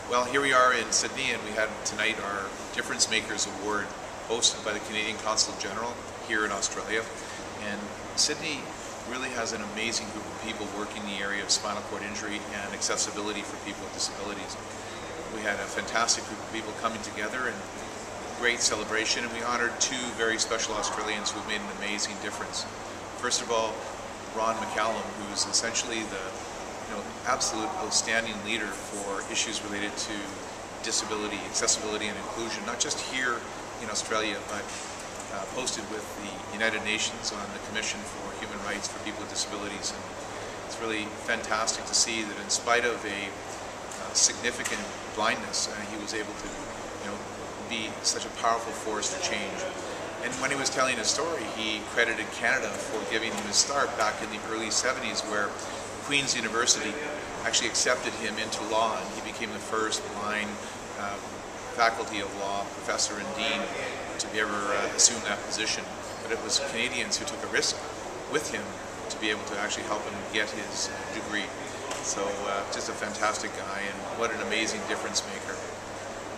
Well, here we are in Sydney, and we had tonight our Difference Makers Award hosted by the Canadian Consul General here in Australia. And Sydney really has an amazing group of people working in the area of spinal cord injury and accessibility for people with disabilities. We had a fantastic group of people coming together and great celebration, and we honored two very special Australians who have made an amazing difference. First of all, McCallum, who's essentially the absolute outstanding leader for issues related to disability, accessibility, and inclusion, not just here in Australia, but posted with the United Nations on the Commission for Human Rights for People with Disabilities. And it's really fantastic to see that in spite of a significant blindness, he was able to be such a powerful force for change. And when he was telling his story, he credited Canada for giving him his start back in the early 70s, where Queen's University actually accepted him into law, and he became the first blind faculty of law professor and dean to ever assume that position. But it was Canadians who took a risk with him to be able to actually help him get his degree. So just a fantastic guy, and what an amazing difference maker.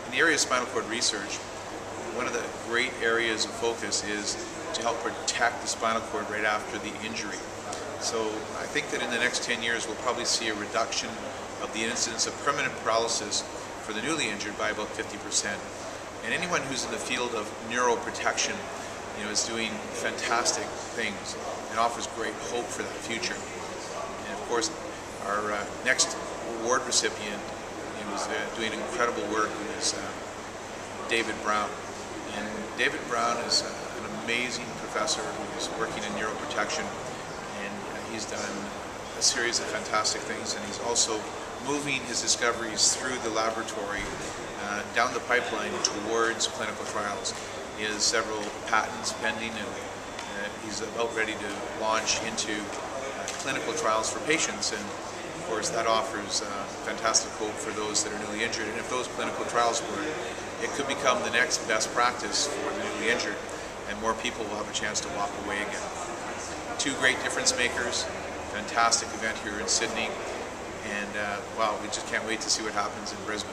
In the area of spinal cord research, one of the great areas of focus is to help protect the spinal cord right after the injury. So I think that in the next 10 years we'll probably see a reduction of the incidence of permanent paralysis for the newly injured by about 50%. And anyone who's in the field of neuroprotection is doing fantastic things and offers great hope for that future. And of course, our next award recipient was doing incredible work was David Brown. And David Brown is an amazing professor who's working in neuroprotection. He's done a series of fantastic things, and he's also moving his discoveries through the laboratory down the pipeline towards clinical trials. He has several patents pending, and he's about ready to launch into clinical trials for patients. And of course, that offers fantastic hope for those that are newly injured. And if those clinical trials work, it could become the next best practice for the newly injured, and more people will have a chance to walk away again. Two great difference makers, fantastic event here in Sydney, and wow, we just can't wait to see what happens in Brisbane.